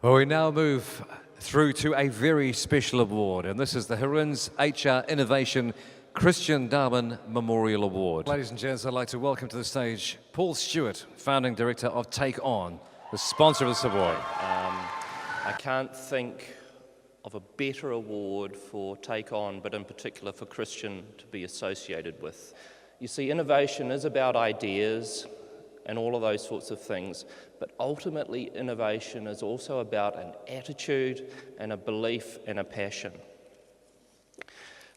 Well, we now move through to a very special award, and this is the Heroines HR Innovation Christian Dahmen Memorial Award. Ladies and gents, I'd like to welcome to the stage Paul Stewart, founding director of TakeON, the sponsor of this award. I can't think of a better award for TakeON, but in particular for Christian to be associated with. You see, innovation is about ideas and all of those sorts of things, but ultimately innovation is also about an attitude and a belief and a passion.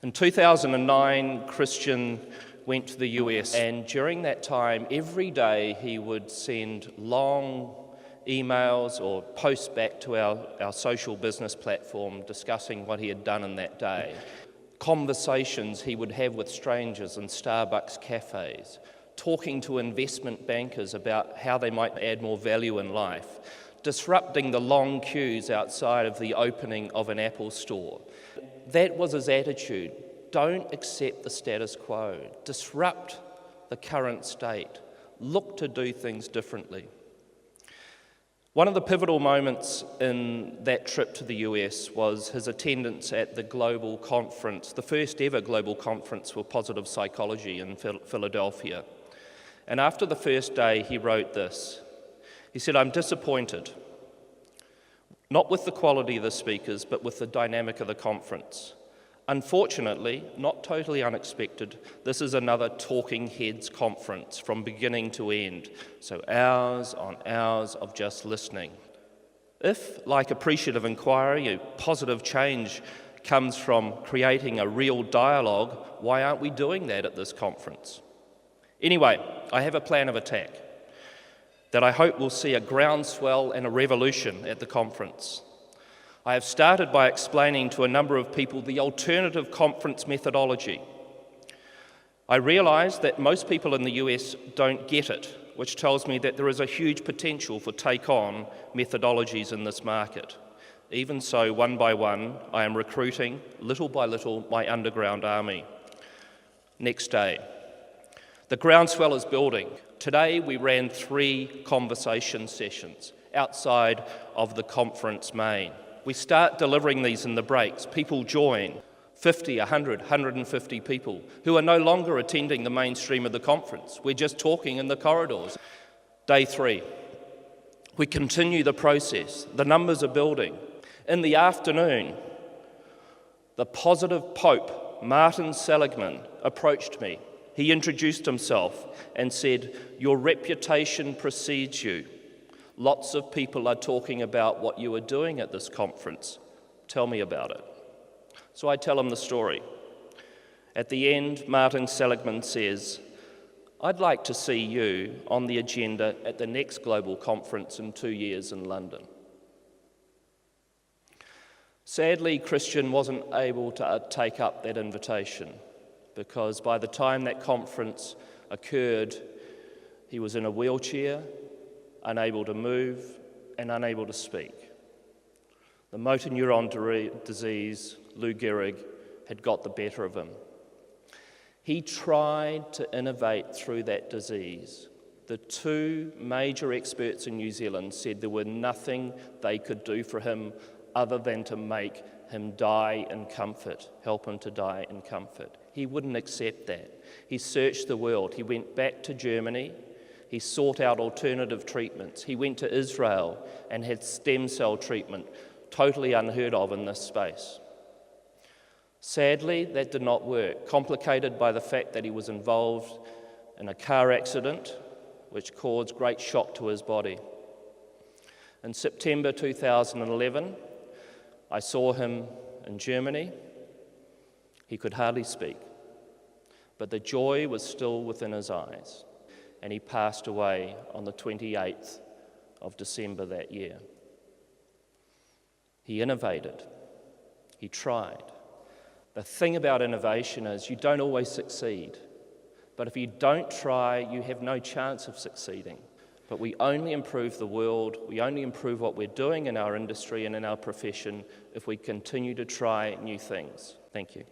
In 2009, Christian went to the US, and during that time, every day he would send long emails or posts back to our social business platform discussing what he had done in that day. Conversations he would have with strangers in Starbucks cafes, talking to investment bankers about how they might add more value in life, disrupting the long queues outside of the opening of an Apple store. That was his attitude. Don't accept the status quo. Disrupt the current state. Look to do things differently. One of the pivotal moments in that trip to the US was his attendance at the global conference, the first ever global conference for positive psychology in Philadelphia. And after the first day, he wrote this. He said, "I'm disappointed, not with the quality of the speakers, but with the dynamic of the conference. Unfortunately, not totally unexpected, this is another talking heads conference from beginning to end, so hours on hours of just listening. If, like appreciative inquiry, a positive change comes from creating a real dialogue, why aren't we doing that at this conference? Anyway, I have a plan of attack that I hope will see a groundswell and a revolution at the conference. I have started by explaining to a number of people the alternative conference methodology. I realise that most people in the US don't get it, which tells me that there is a huge potential for take-on methodologies in this market. Even so, one by one, I am recruiting, little by little, my underground army." Next day. The groundswell is building. Today we ran 3 conversation sessions outside of the conference main. We start delivering these in the breaks. People join, 50, 100, 150 people who are no longer attending the mainstream of the conference. We're just talking in the corridors. Day 3, we continue the process. The numbers are building. In the afternoon, the positive Pope, Martin Seligman, approached me. He introduced himself and said, "Your reputation precedes you. Lots of people are talking about what you are doing at this conference. Tell me about it." So I tell him the story. At the end, Martin Seligman says, "I'd like to see you on the agenda at the next global conference in 2 years in London." Sadly, Christian wasn't able to take up that invitation, because by the time that conference occurred, he was in a wheelchair, unable to move, and unable to speak. The motor neuron disease, Lou Gehrig, had got the better of him. He tried to innovate through that disease. The 2 major experts in New Zealand said there were nothing they could do for him other than to make him die in comfort, help him to die in comfort. He wouldn't accept that. He searched the world. He went back to Germany. He sought out alternative treatments. He went to Israel and had stem cell treatment, totally unheard of in this space. Sadly, that did not work, complicated by the fact that he was involved in a car accident which caused great shock to his body. In September 2011, I saw him in Germany. He could hardly speak, but the joy was still within his eyes, and he passed away on the 28th of December that year. He innovated. He tried. The thing about innovation is you don't always succeed, but if you don't try, you have no chance of succeeding. But we only improve the world, we only improve what we're doing in our industry and in our profession if we continue to try new things. Thank you.